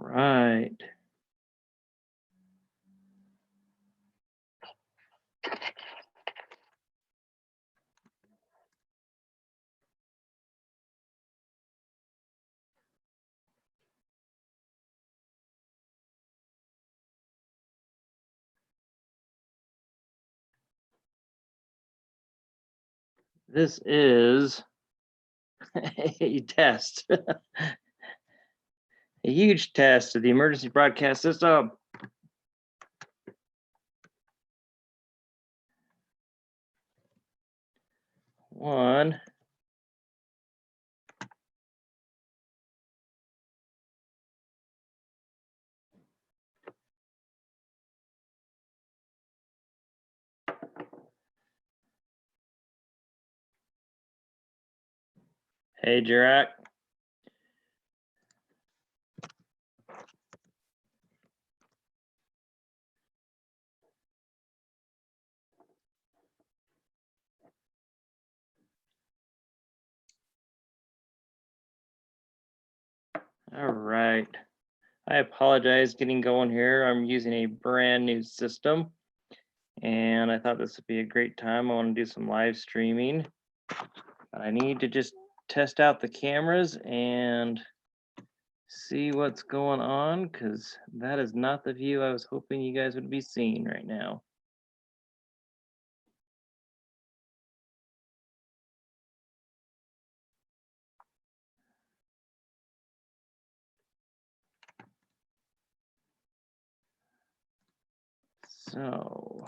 right. This is a test, a huge test of the emergency broadcast system. One. Hey, Jarak. All right. I apologize getting going here. I'm using a brand new system, and I thought this would be a great time. I want to do some live streaming. I need to just test out the cameras and see what's going on, because that is not the view I was hoping you guys would be seeing right now. So,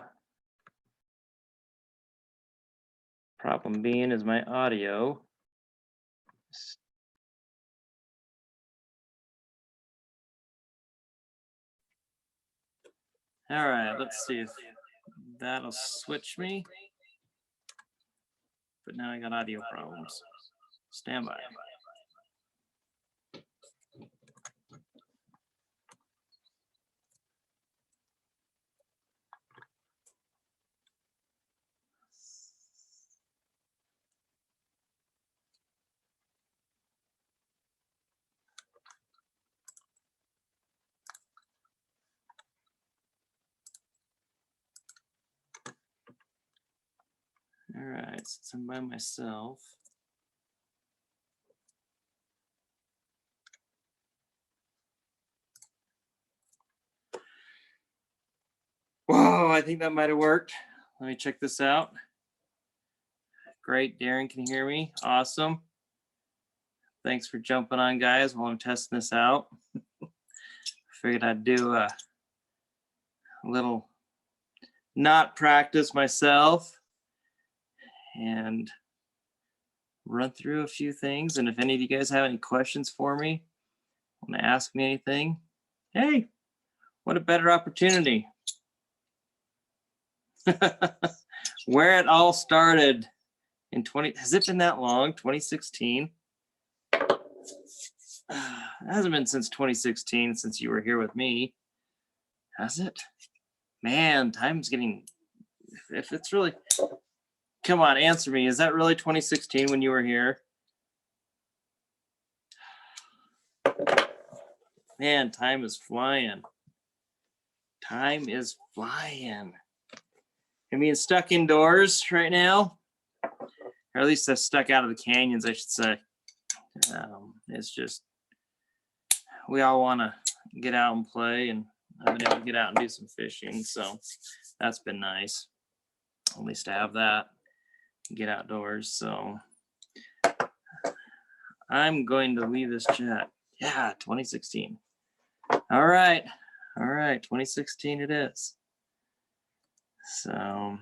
problem being is my audio. All right, let's see if that'll switch me. But now I got audio problems. Stand by. All right, since I'm by myself. Whoa, I think that might have worked. Let me check this out. Great, Darren can hear me. Awesome. Thanks for jumping on, guys, while I'm testing this out. Figured I'd do a little not practice myself and run through a few things. And if any of you guys have any questions for me, want to ask me anything, hey, what a better opportunity. Where it all started in has it been that long? 2016? It hasn't been since 2016 since you were here with me, has it? Man, time's getting, if it's really, come on, answer me. Is that really 2016 when you were here? Man, time is flying. Time is flying. I'm being stuck indoors right now, or at least I'm stuck out of the canyons, I should say. It's just, we all want to get out and play, and I've been able to get out and do some fishing, so that's been nice. At least to have that, get outdoors. So I'm going to leave this chat. Yeah, 2016. All right, 2016 it is. So,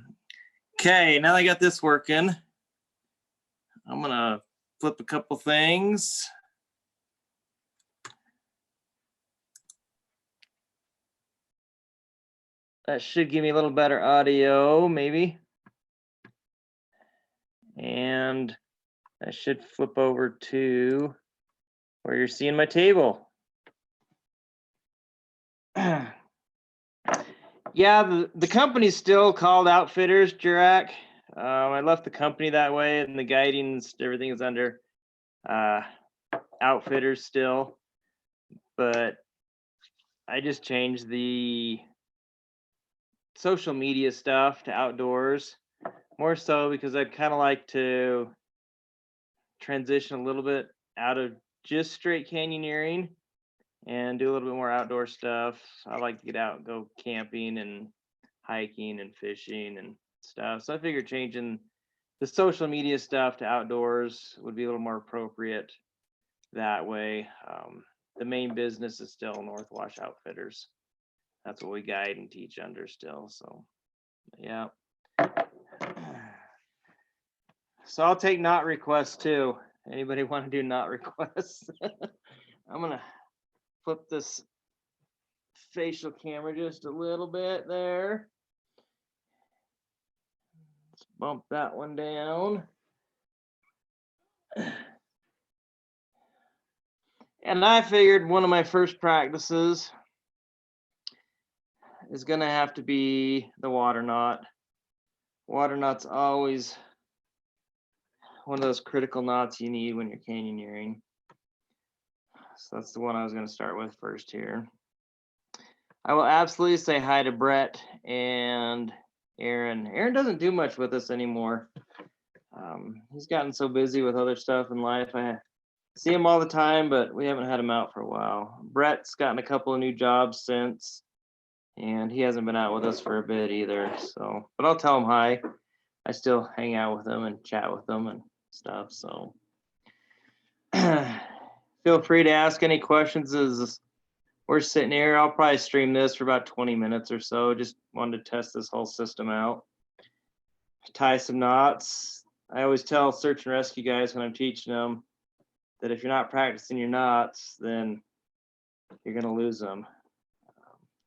okay, now that I got this working, I'm gonna flip a couple things. That should give me a little better audio, maybe. And I should flip over to where you're seeing my table. Yeah, the company's still called Outfitters, Jarak. I left the company that way, and the guidings, everything is under Outfitters still. But I just changed the social media stuff to outdoors, more so because I'd kind of like to transition a little bit out of just straight canyoneering and do a little bit more outdoor stuff. I like to get out and go camping and hiking and fishing and stuff. So I figured changing the social media stuff to outdoors would be a little more appropriate that way. The main business is still Northwash Outfitters. That's what we guide and teach under still. So yeah. So I'll take not requests too. Anybody want to do not requests? I'm gonna flip this facial camera just a little bit there. Let's bump that one down. And I figured one of my first practices is going to have to be the water knot. Water knot's always one of those critical knots you need when you're canyoneering. So that's the one I was going to start with first here. I will absolutely say hi to Brett and Aaron. Aaron doesn't do much with us anymore. He's gotten so busy with other stuff in life. I see him all the time, but we haven't had him out for a while. Brett's gotten a couple of new jobs since, and he hasn't been out with us for a bit either. So, but I'll tell him hi. I still hang out with him and chat with them and stuff. So feel free to ask any questions as we're sitting here. I'll probably stream this for about 20 minutes or so. Just wanted to test this whole system out. Tie some knots. I always tell search and rescue guys when I'm teaching them that if you're not practicing your knots, then you're going to lose them.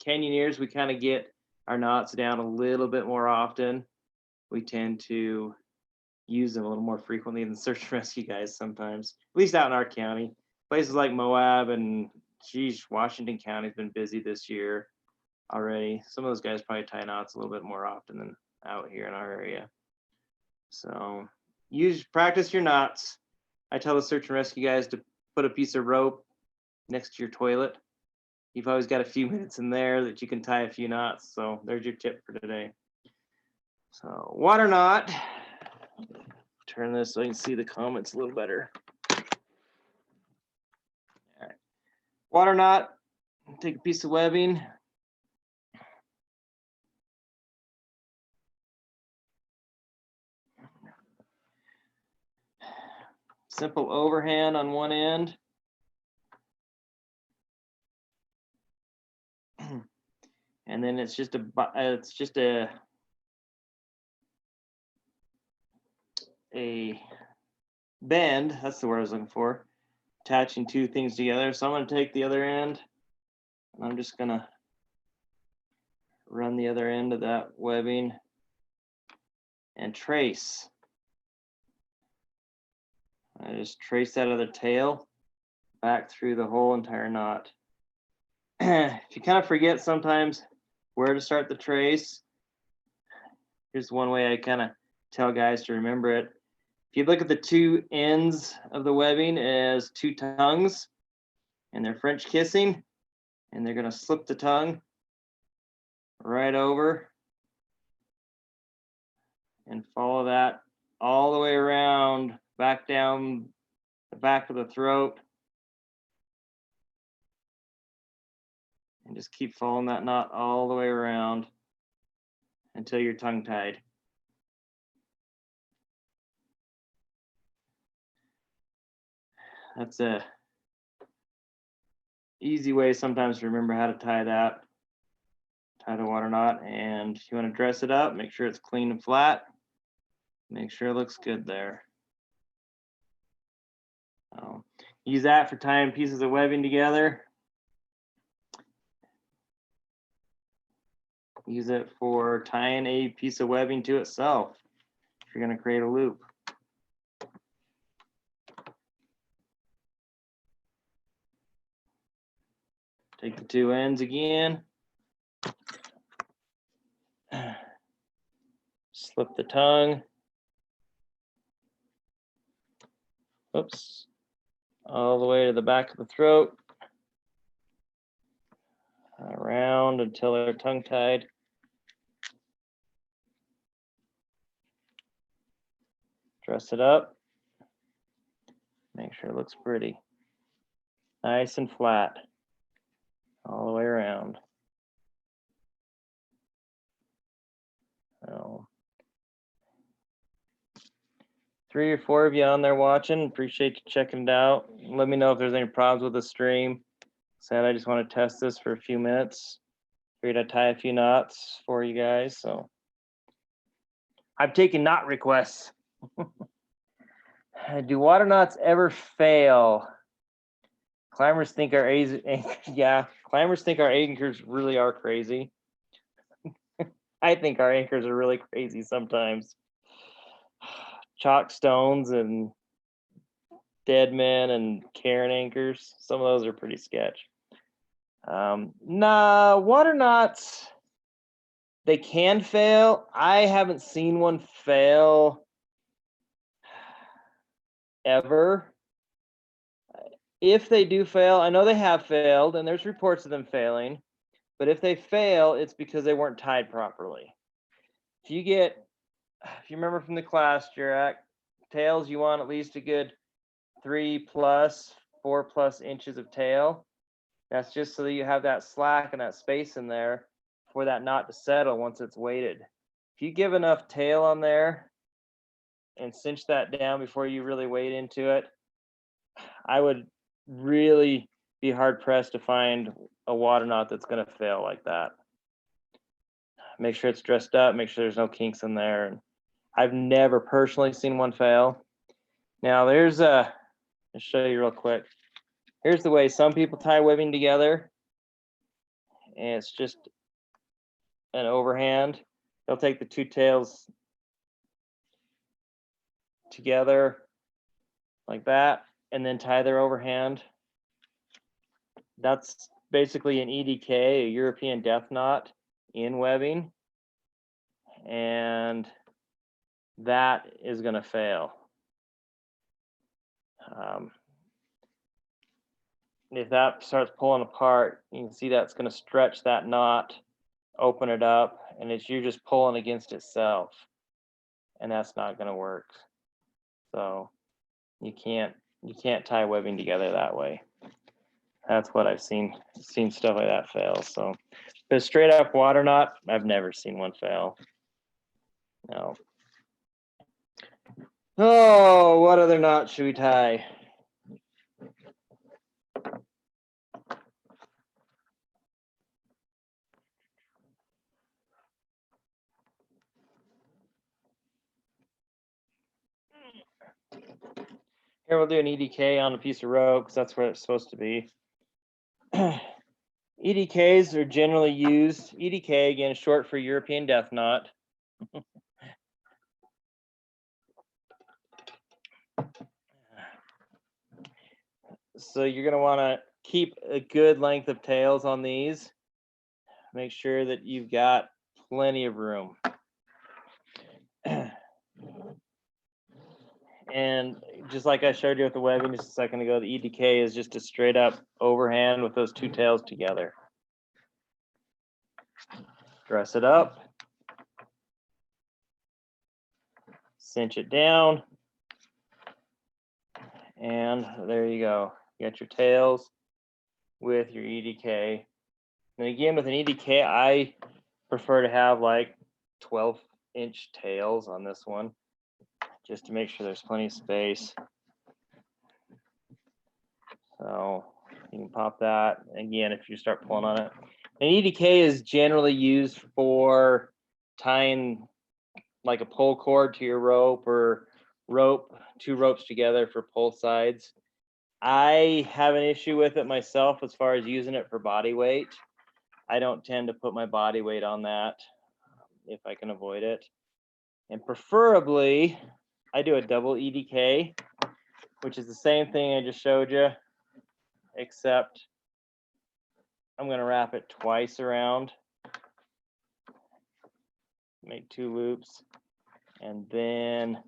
Canyoneers, we kind of get our knots down a little bit more often. We tend to use them a little more frequently than search and rescue guys sometimes, at least out in our county. Places like Moab and, geez, Washington County's been busy this year already. Some of those guys probably tie knots a little bit more often than out here in our area. So practice your knots. I tell the search and rescue guys to put a piece of rope next to your toilet. You've always got a few minutes in there that you can tie a few knots. So there's your tip for today. So water knot. Turn this so I can see the comments a little better. All right. Water knot. Take a piece of webbing. Simple overhand on one end. And then it's just a bend, that's the word I was looking for, attaching two things together. So I'm going to take the other end and I'm just going to run the other end of that webbing and trace. I just trace that other tail back through the whole entire knot. If you kind of forget sometimes where to start the trace, here's one way I kind of tell guys to remember it. If you look at the two ends of the webbing as two tongues, and they're French kissing, and they're going to slip the tongue right over and follow that all the way around, back down the back of the throat, and just keep following that knot all the way around until you're tongue tied. That's a easy way sometimes to remember how to tie that. Tie the water knot, and if you want to dress it up, make sure it's clean and flat. Make sure it looks good there. Use that for tying pieces of webbing together. Use it for tying a piece of webbing to itself if you're going to create a loop. Take the two ends again. Slip the tongue. Oops. All the way to the back of the throat. around until they're tongue-tied. Dress it up. Make sure it looks pretty. Nice and flat all the way around. So, 3 or 4 of you on there watching. Appreciate you checking it out. Let me know if there's any problems with the stream. Said I just want to test this for a few minutes. Figured I'd tie a few knots for you guys. So I've taken knot requests. Do water knots ever fail? Climbers think our climbers think our anchors really are crazy. I think our anchors are really crazy sometimes. Chalk stones and dead men and Cairn anchors. Some of those are pretty sketch. Nah, water knots, they can fail. I haven't seen one fail ever. If they do fail, I know they have failed, and there's reports of them failing. But if they fail, it's because they weren't tied properly. If you remember from the class, Jarak, tails, you want at least a good 3+, 4+ inches of tail. That's just so that you have that slack and that space in there for that knot to settle once it's weighted. If you give enough tail on there and cinch that down before you really weight into it, I would really be hard pressed to find a water knot that's going to fail like that. Make sure it's dressed up, make sure there's no kinks in there. And I've never personally seen one fail. Now there's I'll show you real quick. Here's the way some people tie webbing together. And it's just an overhand. They'll take the two tails together like that and then tie their overhand. That's basically an EDK, a European death knot in webbing. And that is going to fail. If that starts pulling apart, you can see that's going to stretch that knot, open it up, and you're just pulling against itself, and that's not going to work. So you can't tie webbing together that way. That's what I've seen stuff like that fail. So, but a straight up water knot, I've never seen one fail. No. Oh, what other knot should we tie? Here we'll do an EDK on a piece of rope because that's where it's supposed to be. EDKs are generally used. EDK, again, is short for European death knot. So you're going to want to keep a good length of tails on these. Make sure that you've got plenty of room. And just like I showed you with the webbing just a second ago, the EDK is just a straight up overhand with those two tails together. Dress it up. Cinch it down. And there you go. You got your tails with your EDK. And again, with an EDK, I prefer to have like 12-inch tails on this one, just to make sure there's plenty of space. So you can pop that again if you start pulling on it. An EDK is generally used for tying like a pull cord to your rope, or two ropes together for pull sides. I have an issue with it myself as far as using it for body weight. I don't tend to put my body weight on that if I can avoid it. And preferably, I do a double EDK, which is the same thing I just showed you, except I'm going to wrap it twice around, make 2 loops, and then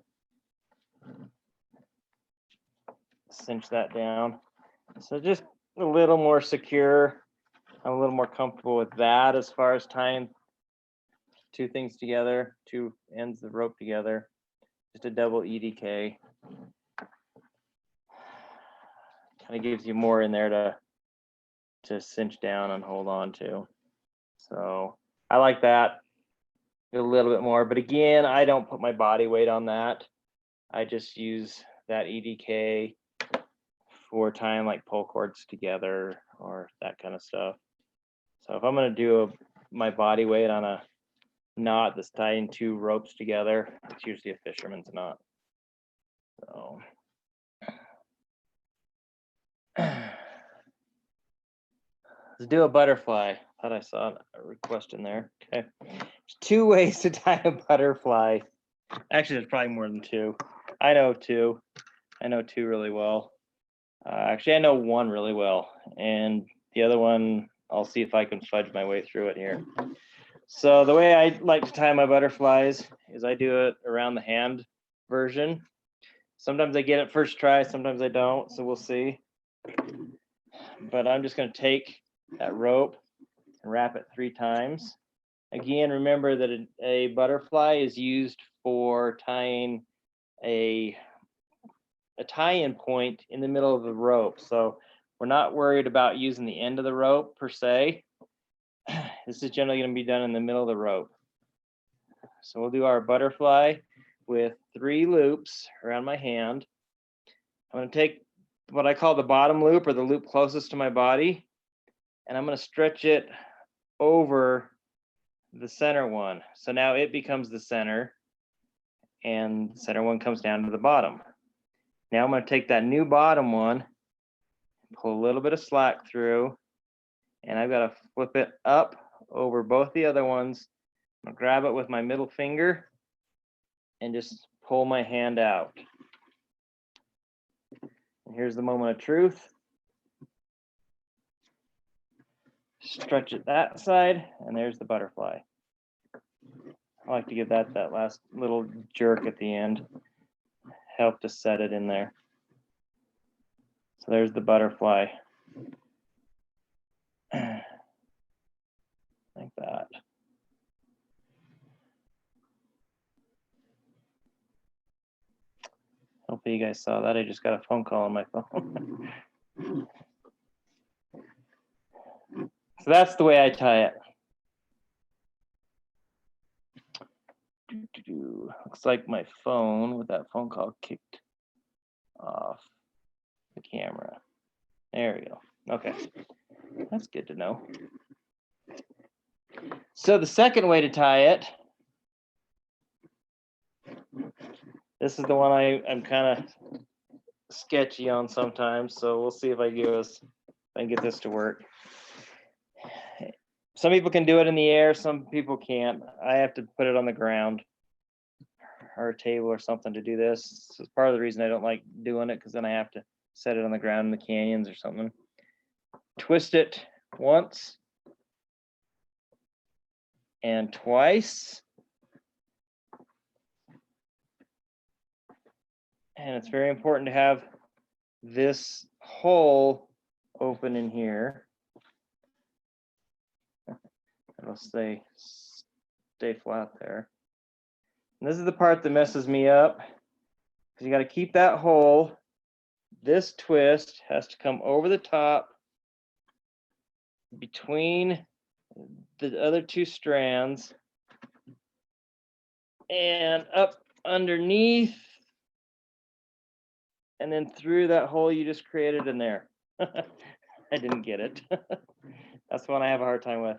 cinch that down. So just a little more secure I'm a little more comfortable with that as far as tying two things together, two ends of the rope together, just a double EDK. Kind of gives you more in there to cinch down and hold on to. So I like that a little bit more, but again, I don't put my body weight on that. I just use that EDK for tying like pull cords together or that kind of stuff. So if I'm going to do my body weight on a knot that's tying two ropes together, it's usually a fisherman's knot. So let's do a butterfly. Thought I saw a request in there. Okay, there's two ways to tie a butterfly. Actually, there's probably more than two. I know two. I know two really well. Actually, I know one really well, and the other one, I'll see if I can fudge my way through it here. So the way I like to tie my butterflies is I do it around the hand version. Sometimes I get it first try, sometimes I don't, so we'll see. But I'm just going to take that rope and wrap it 3 times. Again, remember that a butterfly is used for tying a tie-in point in the middle of the rope. So we're not worried about using the end of the rope per se. This is generally going to be done in the middle of the rope. So we'll do our butterfly with 3 loops around my hand. I'm going to take what I call the bottom loop, or the loop closest to my body, and I'm going to stretch it over the center one. So now it becomes the center, and the center one comes down to the bottom. Now I'm going to take that new bottom one, pull a little bit of slack through, and I've got to flip it up over both the other ones. I'm going to grab it with my middle finger and just pull my hand out. And here's the moment of truth. Stretch it that side, and there's the butterfly. I like to give that last little jerk at the end. Help to set it in there. So there's the butterfly. Like that. Hopefully you guys saw that. I just got a phone call on my phone. So that's the way I tie it. Looks like my phone with that phone call kicked off the camera. There we go. Okay, that's good to know. So the second way to tie it, this is the one I'm kind of sketchy on sometimes, so we'll see if I can get this to work. Some people can do it in the air, some people can't. I have to put it on the ground or a table or something to do this. This is part of the reason I don't like doing it, because then I have to set it on the ground in the canyons or something. Twist it once and twice. And it's very important to have this hole open in here. It'll stay flat there. And this is the part that messes me up, because you got to keep that hole. This twist has to come over the top between the other 2 strands and up underneath, and then through that hole you just created in there. I didn't get it. That's the one I have a hard time with.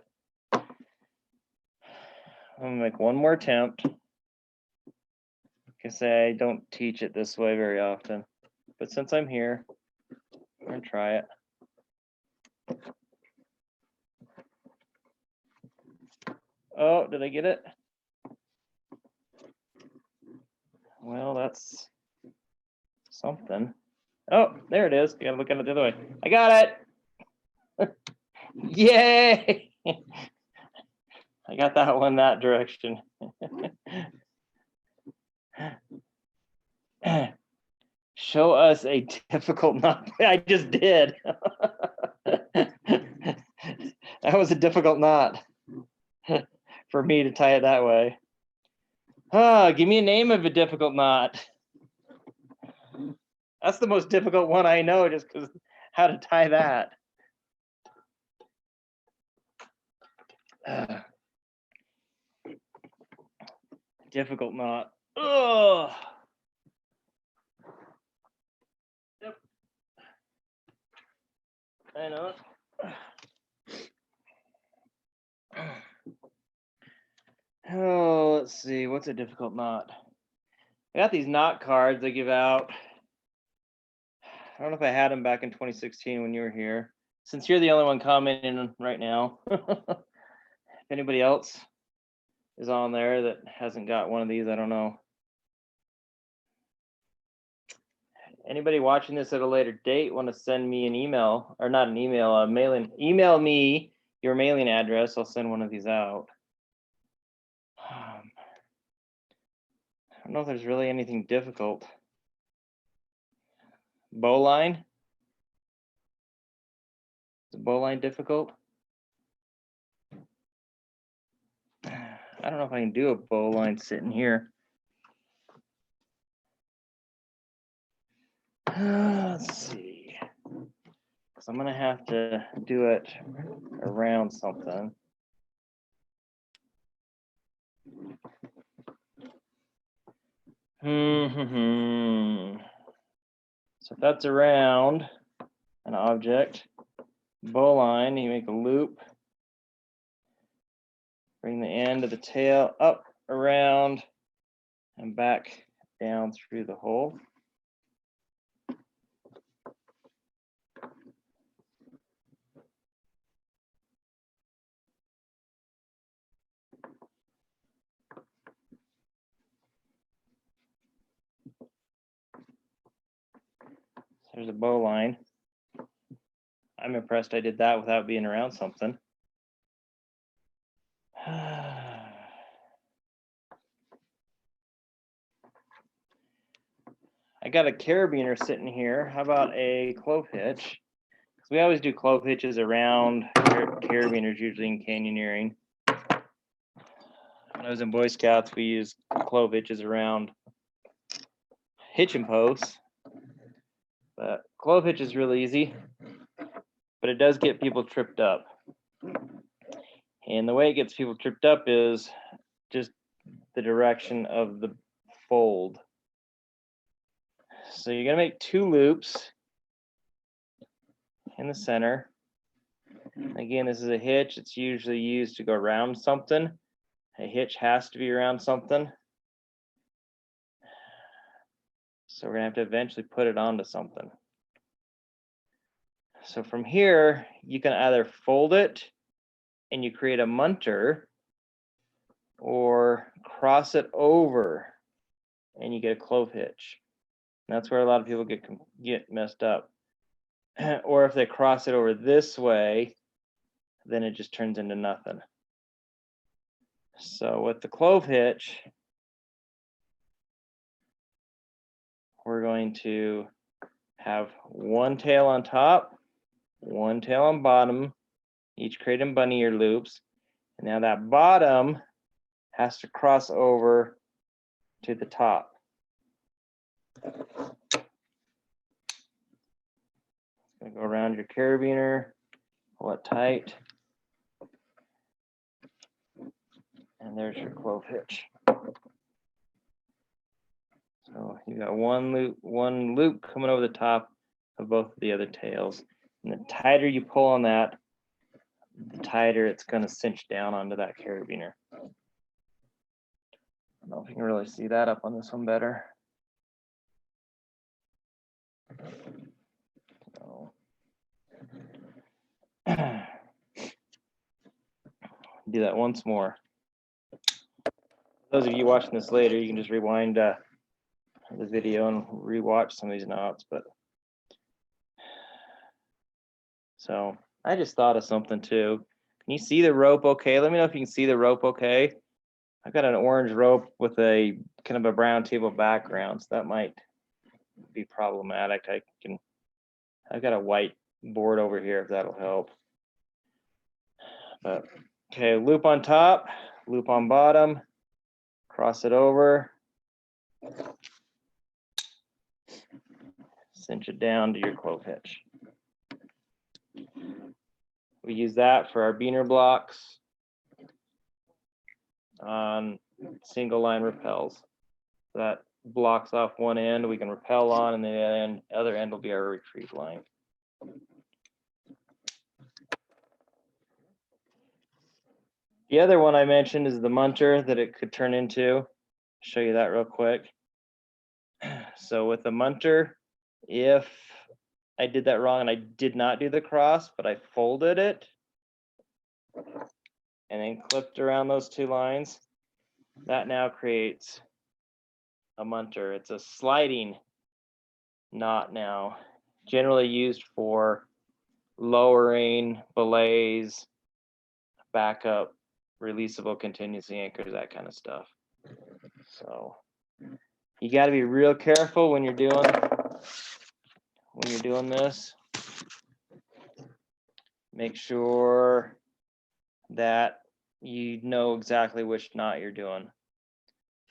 I'm gonna make one more attempt. Like I say, I don't teach it this way very often, but since I'm here, I'm gonna try it. Oh, did I get it? Well, that's something. Oh, there it is. You gotta look at it the other way. I got it. Yay! I got that one that direction. Show us a difficult knot. I just did. That was a difficult knot for me to tie it that way. Give me a name of a difficult knot. That's the most difficult one I know, just because how to tie that. Difficult knot. Ugh. Yep. I know. Oh, let's see. What's a difficult knot? I got these knot cards they give out. I don't know if I had them back in 2016 when you were here. Since you're the only one commenting right now, if anybody else is on there that hasn't got one of these, I don't know. Anybody watching this at a later date want to send me an email, or not an email, a mailing, email me your mailing address. I'll send one of these out. I don't know if there's really anything difficult. Bowline? Is bowline difficult? I don't know if I can do a bowline sitting here. Let's see. So I'm gonna have to do it around something. So if that's around an object, bowline, you make a loop, bring the end of the tail up, around, and back down through the hole. There's a bowline. I'm impressed I did that without being around something. I got a carabiner sitting here. How about a clove hitch? Because we always do clove hitches around carabiners, usually in canyoneering. When I was in Boy Scouts, we used clove hitches around hitching posts. But clove hitch is really easy, but it does get people tripped up. And the way it gets people tripped up is just the direction of the fold. So you're gonna make 2 loops in the center. Again, this is a hitch. It's usually used to go around something. A hitch has to be around something. So we're gonna have to eventually put it onto something. So from here, you can either fold it and you create a munter, or cross it over and you get a clove hitch. And that's where a lot of people get messed up. Or if they cross it over this way, then it just turns into nothing. So with the clove hitch, we're going to have 1 tail on top, 1 tail on bottom, each creating bunny ear loops. And now that bottom has to cross over to the top. It's going to go around your carabiner, pull it tight. And there's your clove hitch. So you got one loop coming over the top of both of the other tails. And the tighter you pull on that, the tighter it's going to cinch down onto that carabiner. I don't know if you can really see that up on this one better. So. Do that once more. Those of you watching this later, you can just rewind the video and rewatch some of these knots. But so I just thought of something too. Can you see the rope okay? Let me know if you can see the rope okay. I've got an orange rope with a kind of a brown table background, so that might be problematic. I've got a white board over here if that'll help. But, okay, loop on top, loop on bottom, cross it over, cinch it down to your clove hitch. We use that for our beaner blocks on single line rappels. That blocks off one end, we can rappel on, and the other end will be our retrieve line. The other one I mentioned is the Munter that it could turn into. I'll show you that real quick. So with the Munter, if I did that wrong and I did not do the cross, but I folded it and then clipped around those two lines, that now creates a Munter. It's a sliding knot now, generally used for lowering, belays, backup, releasable contingency anchors, that kind of stuff. So you got to be real careful when you're doing this. Make sure that you know exactly which knot you're doing.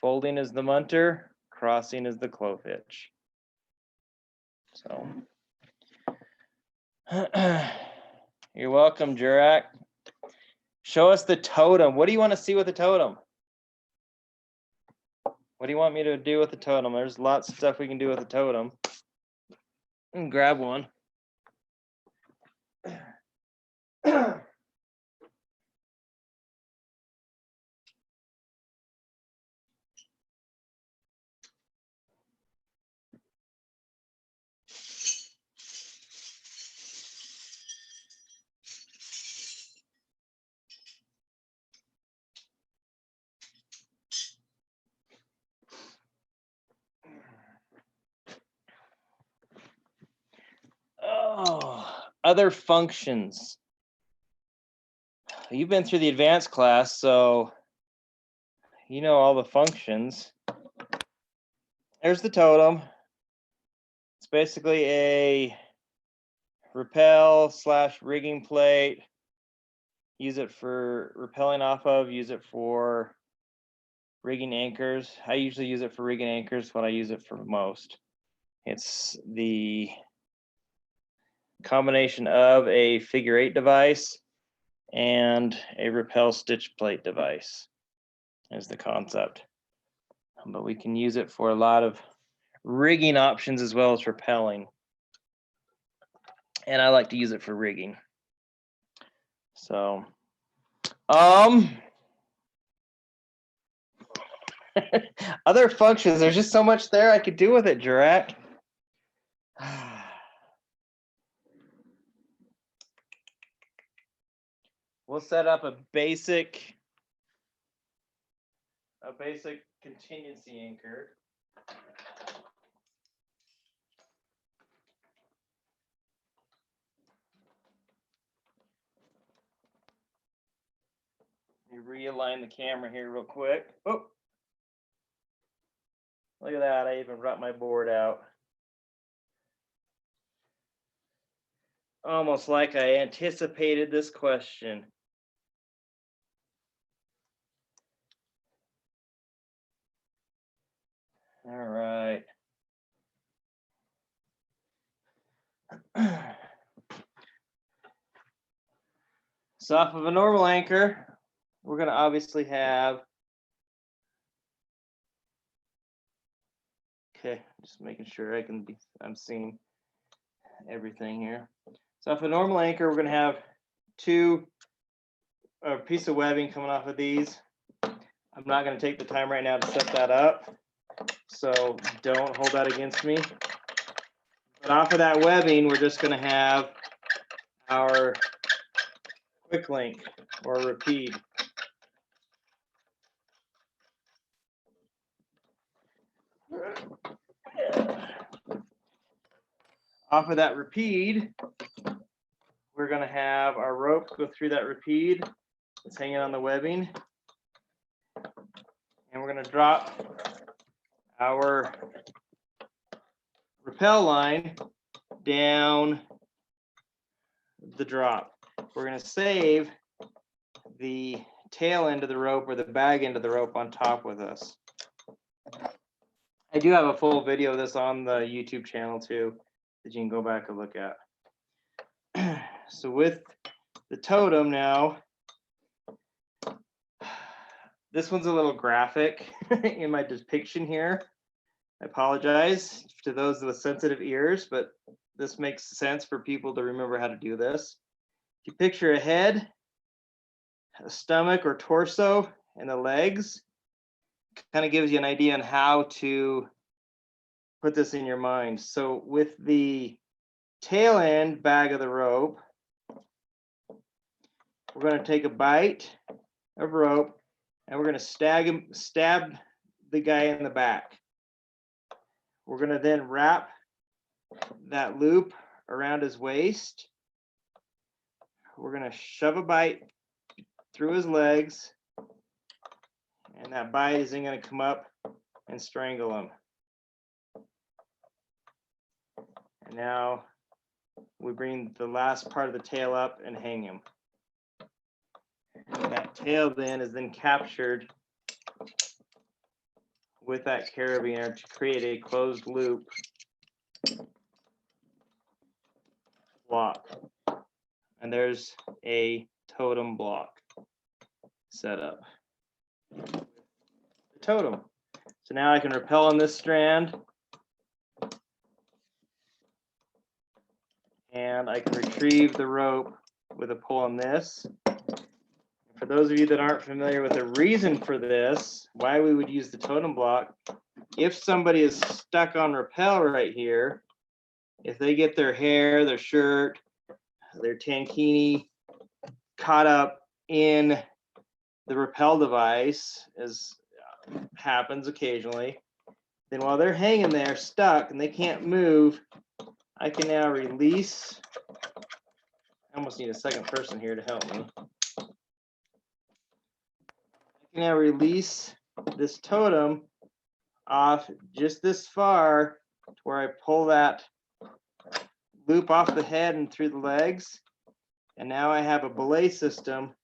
Folding is the Munter, crossing is the clove hitch. So you're welcome, Jurak. Show us the totem. What do you want to see with the totem? What do you want me to do with the totem? There's lots of stuff we can do with the totem. Grab one. Oh, other functions. You've been through the advanced class, so you know all the functions. There's the totem. It's basically a rappel / rigging plate. Use it for rappelling off of, use it for rigging anchors. I usually use it for rigging anchors, what I use it for most. It's the combination of a figure 8 device and a rappel stitch plate device is the concept. But we can use it for a lot of rigging options as well as rappelling. And I like to use it for rigging. So, other functions, there's just so much there I could do with it, Jurak. We'll set up a basic contingency anchor. Let me realign the camera here real quick. Oh, look at that, I even brought my board out. Almost like I anticipated this question. All right. So off of a normal anchor, we're going to obviously have, okay, just making sure I'm seeing everything here. So off a normal anchor, we're going to have a piece of webbing coming off of these. I'm not going to take the time right now to set that up, so don't hold that against me. But off of that webbing, we're just going to have our quick link or repeat. Off of that repeat, we're going to have our rope go through that repeat. It's hanging on the webbing. And we're going to drop our rappel line down the drop. We're going to save the tail end of the rope or the bag end of the rope on top with us. I do have a full video of this on the YouTube channel too that you can go back and look at. So with the totem now, this one's a little graphic in my depiction here. I apologize to those with sensitive ears, but this makes sense for people to remember how to do this. If you picture a head, a stomach or torso, and the legs, kind of gives you an idea on how to put this in your mind. So with the tail end bag of the rope, we're going to take a bite of rope and we're going to stab the guy in the back. We're going to then wrap that loop around his waist. We're going to shove a bite through his legs, and that bite is then going to come up and strangle him. And now we bring the last part of the tail up and hang him. And that tail then is then captured with that carabiner to create a closed loop block. And there's a totem block set up. The totem. So now I can rappel on this strand, and I can retrieve the rope with a pull on this. For those of you that aren't familiar with the reason for this, why we would use the totem block, if somebody is stuck on rappel right here, if they get their hair, their shirt, their tankini caught up in the rappel device, as happens occasionally, then while they're hanging there stuck and they can't move, I can now release. I almost need a second person here to help me. I can now release this totem off just this far to where I pull that loop off the head and through the legs. And now I have a belay system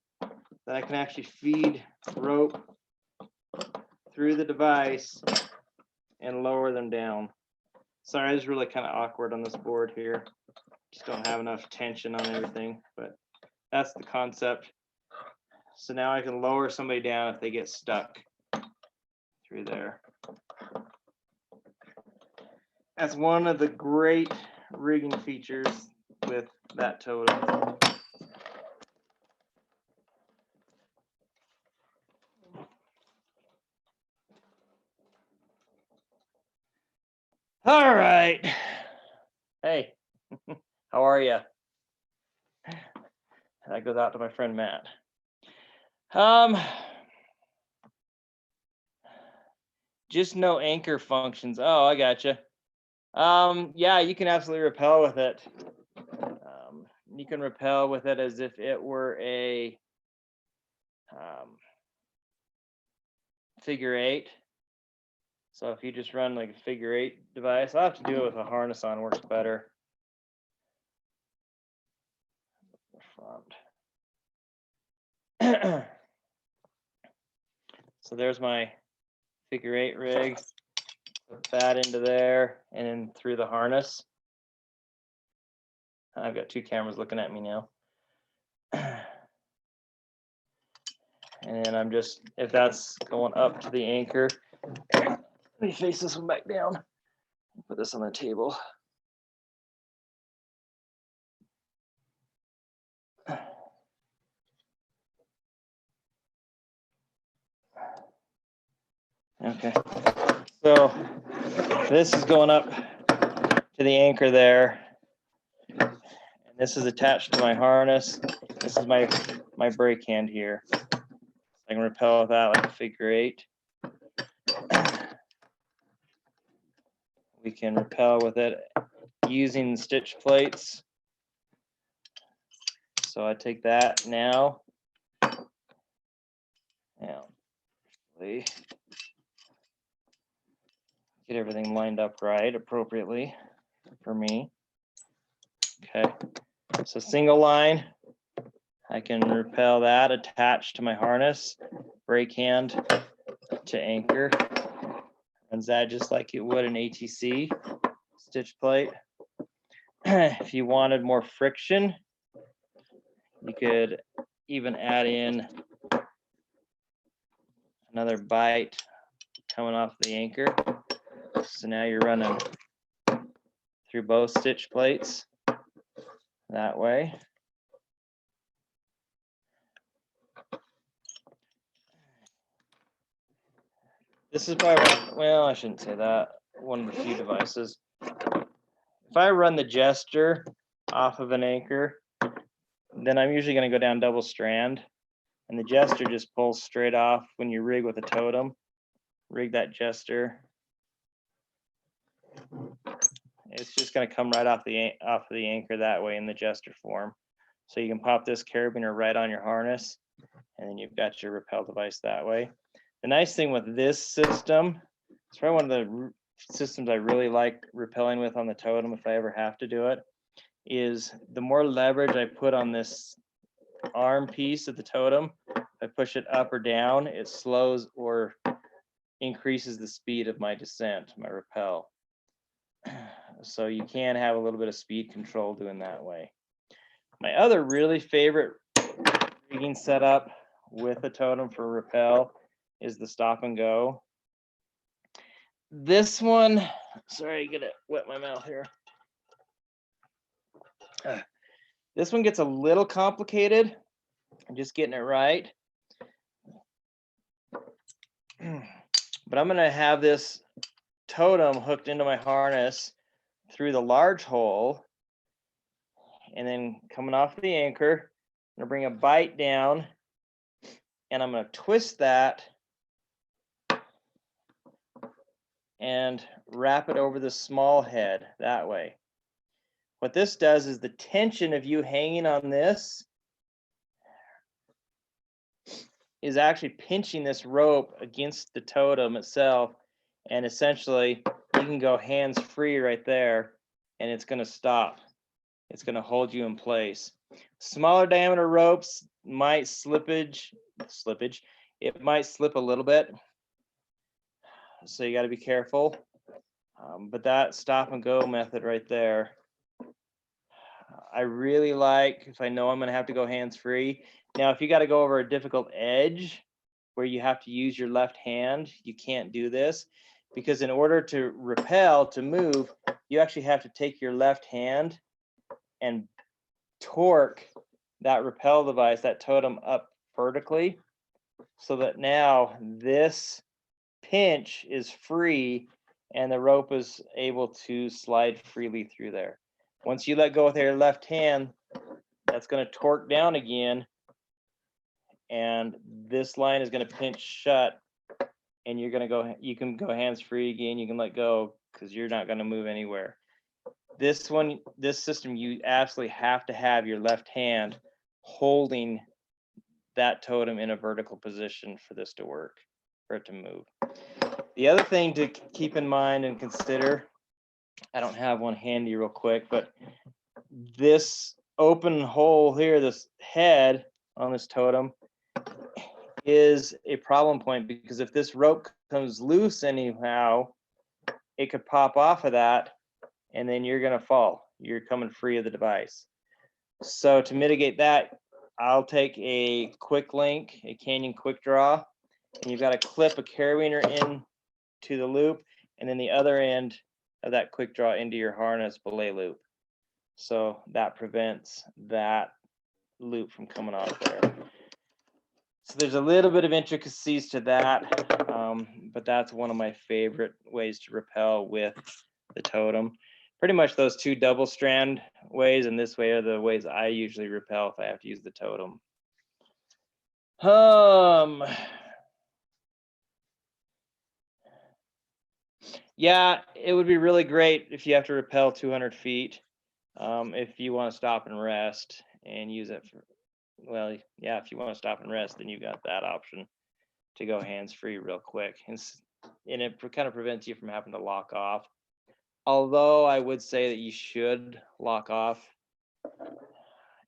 that I can actually feed rope through the device and lower them down. Sorry, this is really kind of awkward on this board here. Just don't have enough tension on everything, but that's the concept. So now I can lower somebody down if they get stuck through there. That's one of the great rigging features with that totem. All right. Hey, how are you? That goes out to my friend Matt. Just no anchor functions. Oh, I gotcha. Yeah, you can absolutely rappel with it. You can rappel with it as if it were a figure eight. So if you just run like a figure eight device, I'll have to do it with a harness on, works better. Front. So there's my figure eight rig. Put that into there and then through the harness. I've got two cameras looking at me now. And then I'm just, if that's going up to the anchor, let me face this one back down. Put this on the table. Okay, so this is going up to the anchor there. And this is attached to my harness. This is my brake hand here. I can rappel with that like a figure eight. We can rappel with it using stitch plates. So I take that now. Get everything lined up right appropriately for me. Okay, so single line, I can rappel that attached to my harness, brake hand to anchor. Runs that just like it would an ATC stitch plate. If you wanted more friction, you could even add in another bite coming off the anchor. So now you're running through both stitch plates that way. This is probably one, well, I shouldn't say that, one of the few devices. If I run the jester off of an anchor, then I'm usually going to go down double strand, and the jester just pulls straight off when you rig with a totem. Rig that jester. It's just going to come right off the anchor that way in the jester form. So you can pop this carabiner right on your harness, and then you've got your rappel device that way. The nice thing with this system, it's probably one of the systems I really like rappelling with on the totem if I ever have to do it, is the more leverage I put on this arm piece of the totem, if I push it up or down, it slows or increases the speed of my descent, my rappel. So you can have a little bit of speed control doing that way. My other really favorite rigging setup with a totem for rappel is the stop and go. This one, sorry, I gotta wet my mouth here. This one gets a little complicated. I'm just getting it right. But I'm gonna have this totem hooked into my harness through the large hole, and then coming off the anchor, I'm gonna bring a bite down, and I'm gonna twist that and wrap it over the small head that way. What this does is the tension of you hanging on this is actually pinching this rope against the totem itself, and essentially you can go hands free right there, and it's going to stop. It's going to hold you in place. Smaller diameter ropes might slippage. It might slip a little bit, so you got to be careful. But that stop and go method right there, I really like if I know I'm going to have to go hands free. Now, if you got to go over a difficult edge where you have to use your left hand, you can't do this, because in order to rappel, to move, you actually have to take your left hand and torque that rappel device, that totem, up vertically, so that now this pinch is free and the rope is able to slide freely through there. Once you let go with your left hand, that's going to torque down again, and this line is going to pinch shut, and you're going to go, you can go hands free again, you can let go because you're not going to move anywhere. This one, this system, you absolutely have to have your left hand holding that totem in a vertical position for this to work, for it to move. The other thing to keep in mind and consider, I don't have one handy real quick, but this open hole here, this head on this totem, is a problem point, because if this rope comes loose anyhow, it could pop off of that, and then you're going to fall. You're coming free of the device. So to mitigate that, I'll take a quick link, a Canyon quick draw, and you've got to clip a carabiner in to the loop, and then the other end of that quick draw into your harness belay loop. So that prevents that loop from coming off there. So there's a little bit of intricacies to that, but that's one of my favorite ways to rappel with the totem. Pretty much those two double strand ways and this way are the ways I usually rappel if I have to use the totem. Yeah, it would be really great if you have to rappel 200 feet. If you want to stop and rest and use it for, well, yeah, if you want to stop and rest, then you got that option to go hands free real quick. And it kind of prevents you from having to lock off. Although I would say that you should lock off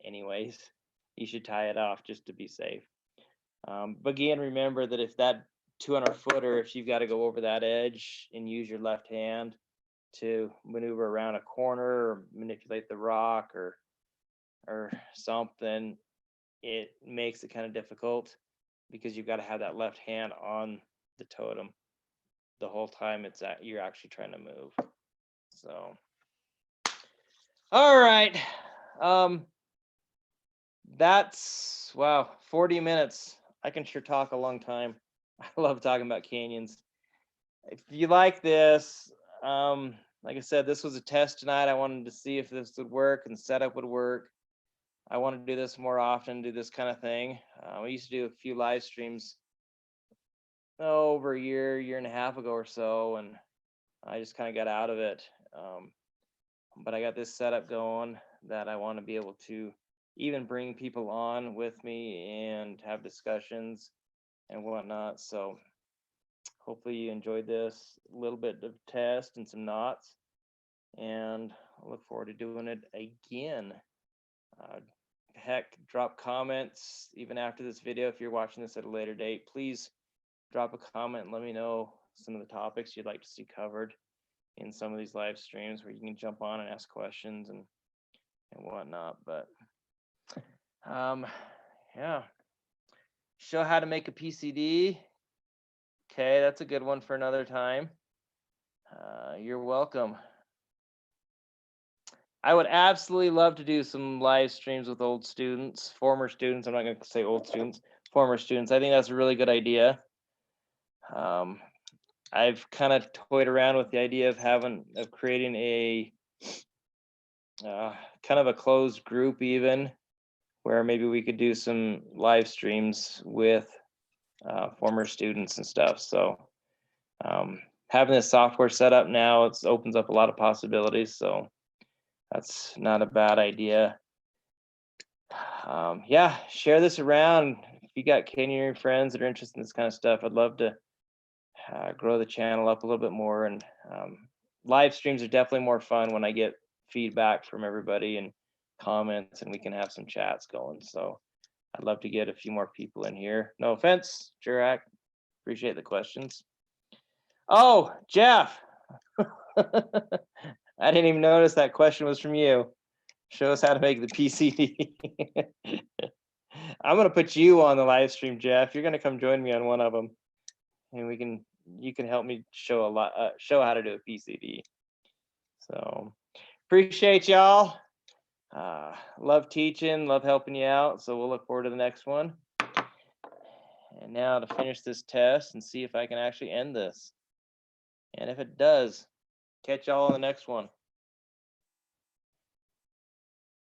anyways. you should tie it off just to be safe. But again, remember that if that 200 footer, if you've got to go over that edge and use your left hand to maneuver around a corner or manipulate the rock or something, it makes it kind of difficult because you've got to have that left hand on the totem the whole time you're actually trying to move. So, all right. That's, wow, 40 minutes. I can sure talk a long time. I love talking about canyons. If you like this, like I said, this was a test tonight. I wanted to see if this would work and the setup would work. I want to do this more often, do this kind of thing. I used to do a few live streams over a year and a half ago or so, and I just kind of got out of it. But I got this setup going that I want to be able to even bring people on with me and have discussions and whatnot. So hopefully you enjoyed this little bit of test and some knots, and I look forward to doing it again. Heck, drop comments even after this video. If you're watching this at a later date, please drop a comment and let me know some of the topics you'd like to see covered in some of these live streams where you can jump on and ask questions and whatnot. But yeah, show how to make a PCD. Okay, that's a good one for another time. You're welcome. I would absolutely love to do some live streams with old students, former students. I'm not going to say old students, former students. I think that's a really good idea. I've kind of toyed around with the idea of creating a kind of a closed group, even where maybe we could do some live streams with former students and stuff. So having this software set up now, it opens up a lot of possibilities. So that's not a bad idea. Yeah, share this around. If you got canyoneering friends that are interested in this kind of stuff, I'd love to grow the channel up a little bit more. And live streams are definitely more fun when I get feedback from everybody and comments, and we can have some chats going. So I'd love to get a few more people in here. No offense, Jurak. Appreciate the questions. Oh, Jeff. I didn't even notice that question was from you. Show us how to make the PCD. I'm going to put you on the live stream, Jeff. You're going to come join me on one of them, and you can help me show how to do a PCD. So appreciate y'all. Love teaching, love helping you out. So we'll look forward to the next one. And now to finish this test and see if I can actually end this. And if it does, catch y'all on the next one.